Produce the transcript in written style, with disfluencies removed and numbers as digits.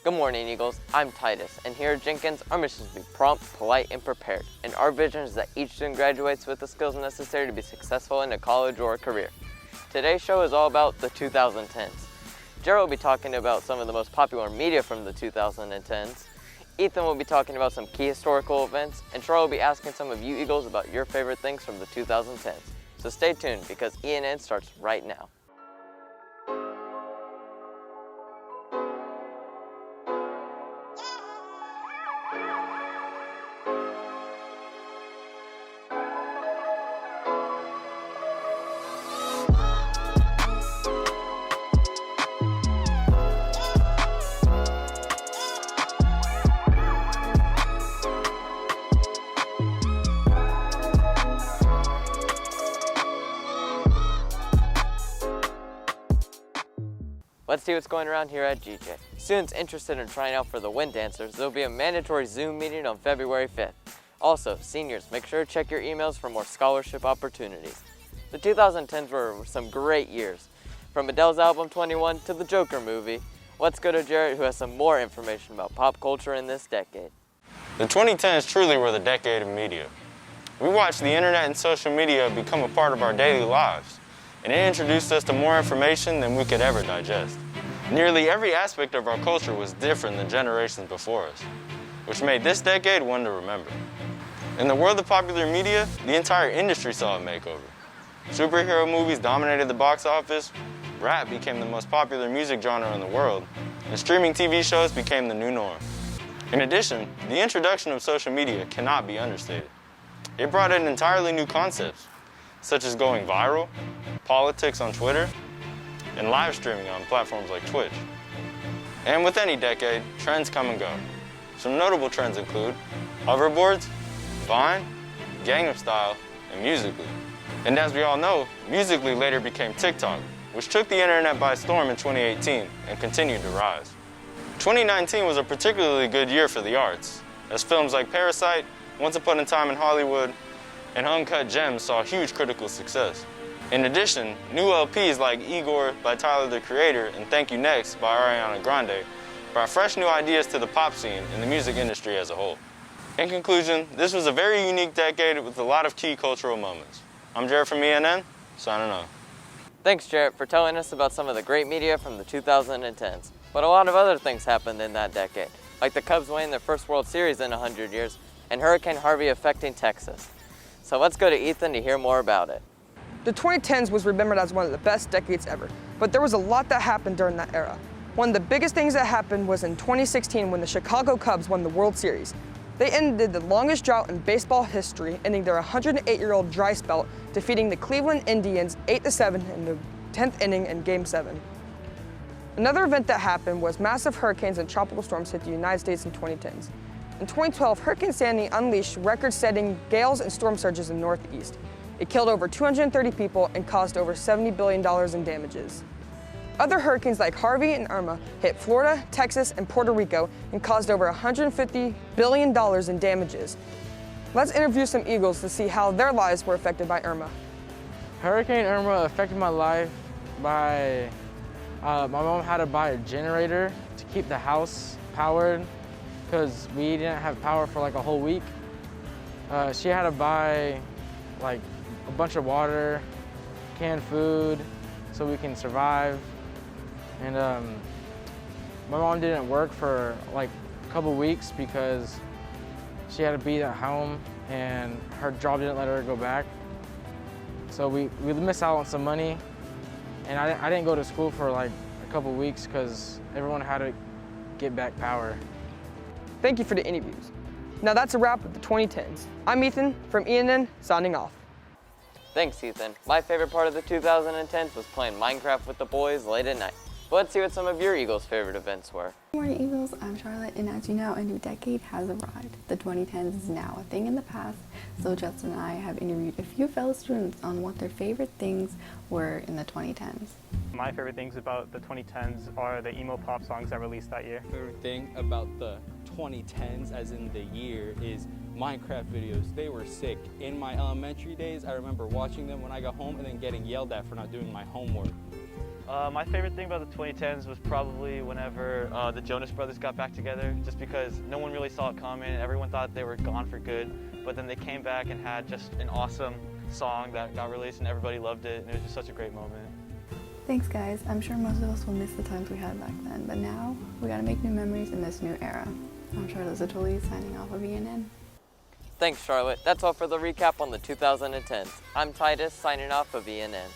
Good morning, Eagles. I'm Titus, and here at Jenkins, our mission is to be prompt, polite, and prepared. And our vision is that each student graduates with the skills necessary to be successful in a college or a career. Today's show is all about the 2010s. Jared will be talking about some of the most popular media from the 2010s. Ethan will be talking about some key historical events, and Troy will be asking some of you Eagles about your favorite things from the 2010s. So stay tuned, because ENN starts right now. Let's see what's going around here at GJ. Students interested in trying out for the Wind Dancers, there will be a mandatory Zoom meeting on February 5th. Also, seniors, make sure to check your emails for more scholarship opportunities. The 2010s were some great years. From Adele's album 21 to the Joker movie, let's go to Jared, who has some more information about pop culture in this decade. The 2010s truly were the decade of media. We watched the internet and social media become a part of our daily lives, and it introduced us to more information than we could ever digest. Nearly every aspect of our culture was different than generations before us, which made this decade one to remember. In the world of popular media, the entire industry saw a makeover. Superhero movies dominated the box office, rap became the most popular music genre in the world, and streaming TV shows became the new norm. In addition, the introduction of social media cannot be understated. It brought in entirely new concepts, such as going viral, politics on Twitter, and live streaming on platforms like Twitch. And with any decade, trends come and go. Some notable trends include hoverboards, Vine, Gangnam Style, and Musical.ly. And as we all know, Musical.ly later became TikTok, which took the internet by storm in 2018 and continued to rise. 2019 was a particularly good year for the arts, as films like Parasite, Once Upon a Time in Hollywood, and Uncut Gems saw huge critical success. In addition, new LPs like Igor by Tyler, the Creator, and Thank You Next by Ariana Grande brought fresh new ideas to the pop scene and the music industry as a whole. In conclusion, this was a very unique decade with a lot of key cultural moments. I'm Jared from ENN, signing off. Thanks, Jared, for telling us about some of the great media from the 2010s. But a lot of other things happened in that decade, like the Cubs winning their first World Series in 100 years and Hurricane Harvey affecting Texas. So let's go to Ethan to hear more about it. The 2010s was remembered as one of the best decades ever, but there was a lot that happened during that era. One of the biggest things that happened was in 2016 when the Chicago Cubs won the World Series. They ended the longest drought in baseball history, ending their 108-year-old dry spell, defeating the Cleveland Indians 8-7 in the 10th inning in Game 7. Another event that happened was massive hurricanes and tropical storms hit the United States in 2010s. In 2012, Hurricane Sandy unleashed record-setting gales and storm surges in the Northeast. It killed over 230 people and caused over $70 billion in damages. Other hurricanes like Harvey and Irma hit Florida, Texas, and Puerto Rico and caused over $150 billion in damages. Let's interview some Eagles to see how their lives were affected by Irma. Hurricane Irma affected my life by, my mom had to buy a generator to keep the house powered because we didn't have power for like a whole week. She had to buy like a bunch of water, canned food, so we can survive. And my mom didn't work for like a couple weeks because she had to be at home and her job didn't let her go back. So we missed out on some money, and I didn't go to school for like a couple weeks because everyone had to get back power. Thank you for the interviews. Now that's a wrap of the 2010s. I'm Ethan from ENN, signing off. Thanks, Ethan. My favorite part of the 2010s was playing Minecraft with the boys late at night. But let's see what some of your Eagles' favorite events were. Good morning, Eagles. I'm Charlotte, and as you know, a new decade has arrived. The 2010s is now a thing in the past, so Justin and I have interviewed a few fellow students on what their favorite things were in the 2010s. My favorite things about the 2010s are the emo pop songs that released that year. Favorite thing about the 2010s, as in the year, is Minecraft videos. They were sick. In my elementary days, I remember watching them when I got home and then getting yelled at for not doing my homework. My favorite thing about the 2010s was probably whenever the Jonas Brothers got back together, just because no one really saw it coming. Everyone thought they were gone for good, but then they came back and had just an awesome song that got released and everybody loved it, and it was just such a great moment. Thanks, guys. I'm sure most of us will miss the times we had back then, but now we gotta make new memories in this new era. I'm Charlotte Zatoli signing off of ENN. Thanks, Charlotte. That's all for the recap on the 2010s. I'm Titus, signing off of ENN.